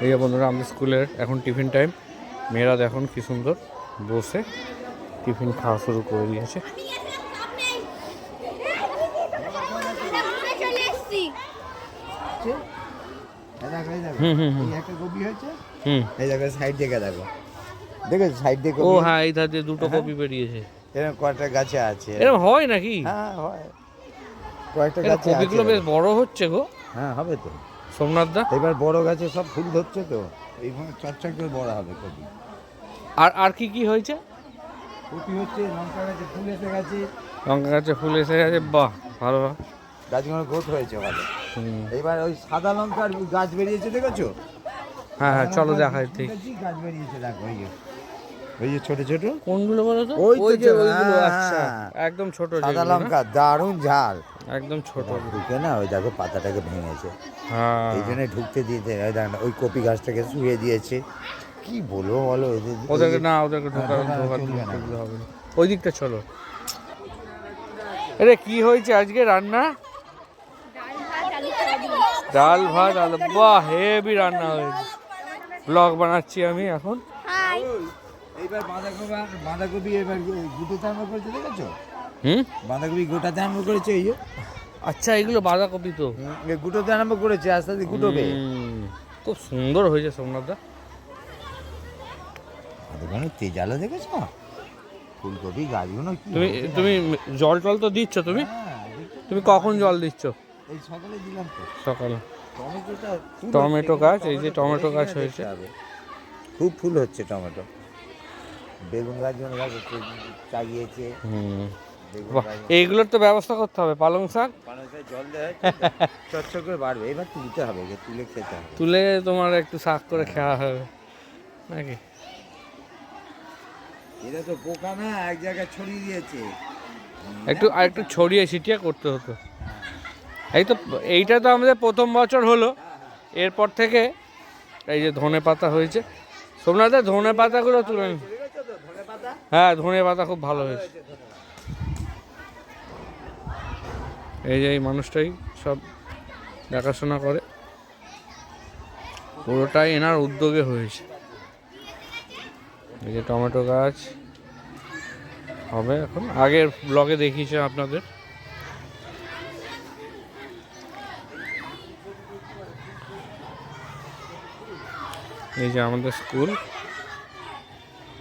এই যে বন্ধুরা আমাদের স্কুলের এখন টিফিন টাইম। মেয়েরা দেখুন কি সুন্দর বসে টিফিন খাওয়া শুরু করে দিয়েছে। ও হ্যাঁ, এই ধারে দুটো কপি বেরিয়েছে। এরকম কয়েকটা গাছে আছে। এরকম হয় নাকি? হ্যাঁ হয়, কয়েকটা গাছে কপিগুলো বেশ বড় হচ্ছে গো। হ্যাঁ হবে তো সোমনাথ দা, এবার বড় গাছে সব ফুল ধরছে তো, এইভাবে চকচক করে বড় হবে কপি। আর আর কি কি হয়েছে? কপি হচ্ছে, লঙ্কা গাছে ফুল এসে গেছে। লঙ্কা গাছে ফুল এসে গেছে, বাহ ভালো। গাছগুলো গোট হয়েছে ভালো। এবার ওই সাদা লঙ্কার গাছ বেরিয়েছে দেখেছো? হ্যাঁ হ্যাঁ, চলো দেখাই ঠিক। গাছ বেরিয়েছে দেখো, ওই যে ছোট ছোট। কোনগুলো বলো তো? ওই যে ওইগুলো, আচ্ছা একদম ছোট সাদা লঙ্কা, দারুণ ঝাল, একদম ছোট। ঢুকে না ওই দেখো পাতাটাকে ভেঙেছে, হ্যাঁ এই জন্য ঢুকতে দিতে ওই কপি গাছটাকে শুয়ে দিয়েছে। কি বলবো বলো ওদেরকে না, ওদেরকে ঢোকা হবে না। ওই দিকটা চলো। আরে কি হয়েছে আজকে রান্না? ডাল ভাত আলু, বাহ হেভি রান্না হয়েছে। ব্লগ বানাচ্ছি আমি এখন। এইবার বাঁধাকপি এবার গুটোতে আরম্ভ করেছে দেখেছো? বাঁধাকপি গোটাতে আরম্ভ করেছে, এই যে। আচ্ছা এগুলো বাঁধাকপি তো গুটোতে আরম্ভ করেছে, আস্তে আস্তে গুটোবে। খুব সুন্দর হয়েছে সোমনাথদা। দোকানে তেজালো দেখেছো? ফুলকপি গাছগুলো তুমি তুমি জল টল তো দিচ্ছ তুমি? তুমি কখন জল দিচ্ছ? এই সকালে দিলাম তো। সকালে। টমেটো গাছ, এই যে টমেটো গাছ হয়েছে, খুব ফুল হচ্ছে টমেটো। বেগুন গাছ চাগিয়েছে। এইগুলোর তো ব্যবস্থা করতে হবে। পালং শাক জল দেয় চচ্চর করে বাড়বে, এবার তুলতে হবে, তুলে খেতে হবে। তুলে তোমার একটু শাক করে খাওয়া হবে নাকি? এটা তো পোকা না, এক জায়গায় ছড়িয়ে দিয়েছে। একটু ছড়িয়ে ছিটিয়ে করতে হতো। এই তো, এইটা তো আমাদের প্রথম বছর হলো। এরপর থেকে এই যে ধনে পাতা হয়েছে। সোমনাথদা ধনে পাতাগুলো তুলে নিন। হ্যাঁ ধনে পাতা খুব ভালো হয়েছে। এই যে এই মানুষটাই সব দেখাশোনা করে, পুরোটাই এনার উদ্যোগে হয়েছে। এই যে টমেটো গাছ হবে এখন, আগের ব্লগে দেখিয়েছে আপনাদের। এই যে আমাদের স্কুল।